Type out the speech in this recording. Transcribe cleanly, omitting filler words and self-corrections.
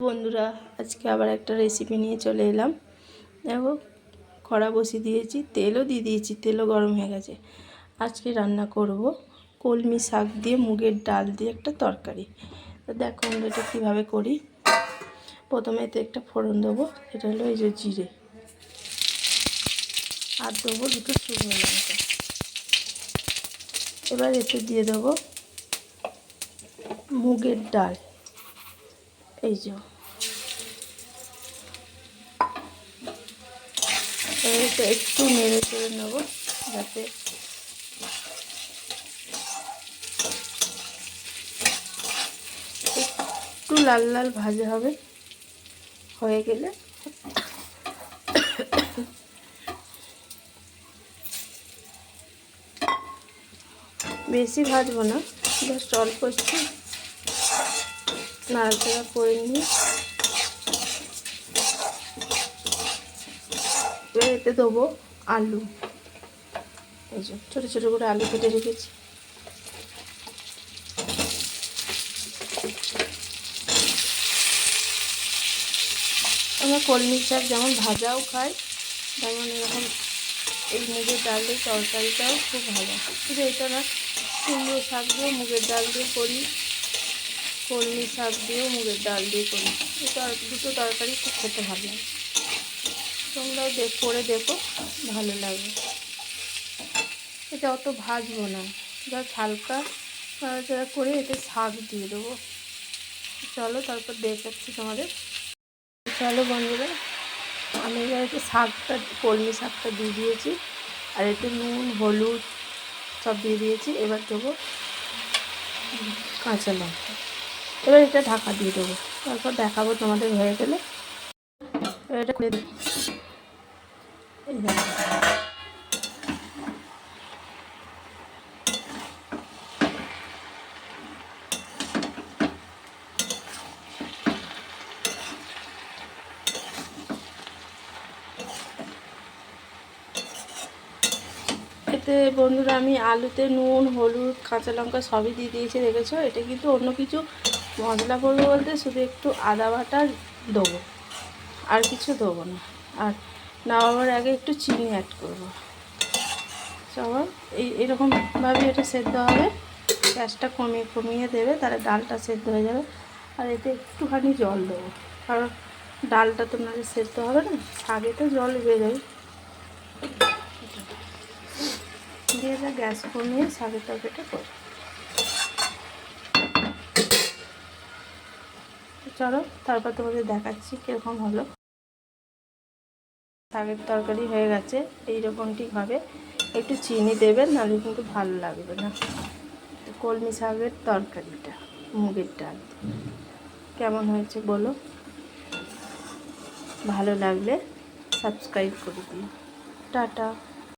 বন্ধুরা, আজকে আবার একটা রেসিপি নিয়ে চলে এলাম। দেখো, কড়া বসিয়ে দিয়েছি, তেলও দিয়ে দিয়েছি, তেলও গরম হয়ে গেছে। আজকে রান্না করব কলমি শাক দিয়ে মুগের ডাল দিয়ে একটা তরকারি। তো দেখো আমরা এটা কীভাবে করি। প্রথমে এতে একটা ফোড়ন দেবো, এটা হলো এই যে জিরে, আর দেবো দুটো শুকনো লঙ্কা। এবার এতে দিয়ে দেবো মুগের ডাল, এই যে। এটা একটু নেড়ে চেড়ে নেবো যাতে একটু লাল লাল ভাজা হবে। হয়ে গেলে বেশি ভাজবো না, জাস্ট অল্প একটু নাড়াচাড়া করে নিয়ে এবার এতে দেবো আলু। এই যে ছোটো ছোটো করে আলু কেটে রেখেছি। আমরা কলমি শাক যেমন ভাজাও খাই, তেমন এরকম এই মুগের ডাল দিয়ে তরকারিটাও খুব ভালো। শুধু এটা না, কুমড়ো শাক দিয়েও মুগের ডাল দিয়ে করি, কলমি শাক দিয়েও মুগের ডাল দিয়ে করি। এটা দুটো তরকারি খুব খেতে ভালো লাগে। তোমরাও করে দেখো, ভালো লাগবে। এটা অত ভাজবো না, জাস্ট হালকা নাড়াচাড়া করে এতে শাক দিয়ে দেবো। চলো তারপর দেখাচ্ছি তোমাদের। চলো বন্ধুরা, আমি এবার একটু শাকটা, কলমি শাকটা দিয়ে দিয়েছি, আর একটু নুন হলুদ সব দিয়ে দিয়েছি। এবার দেবো কাঁচা লঙ্কা। এবার এটা ঢাকা দিয়ে দেবো, তারপর দেখাবো তোমাদের হয়ে গেলে। এবার এটা খুলে দিই। এই দেখো, এতে বন্ধুরা আমি আলুতে নুন হলুদ কাঁচা লঙ্কা সবই দিয়ে দিয়েছি, দেখেছো। এটা কিন্তু অন্য কিছু মশলা করবো বলতে শুধু একটু আদা বাটা দেবো, আর কিছু দেবো না। আর নামাবার আগে একটু চিনি অ্যাড করবো। সবার এরকমভাবে এটা সেদ্ধ হবে। গ্যাসটা কমিয়ে কমিয়ে দেবে, তাহলে ডালটা সেদ্ধ হয়ে যাবে। আর এতে একটুখানি জল দেবো, কারণ ডালটা তো নাহলে সেদ্ধ হবে না, শাকে তো জল বেড়ে যাবে। দিয়ে গ্যাস কমিয়ে শাকের তরকারিটা করো। চলো তারপর তোমাদের দেখাচ্ছি কীরকম হলো। শাকের তরকারি হয়ে গেছে, এইরকমটি হবে। একটু চিনি দেবেন, নাহলে কিন্তু ভালো লাগবে না। কলমি শাকের তরকারিটা মুগের ডাল কেমন হয়েছে বলো। ভালো লাগলে সাবস্ক্রাইব করে দিও। টাটা।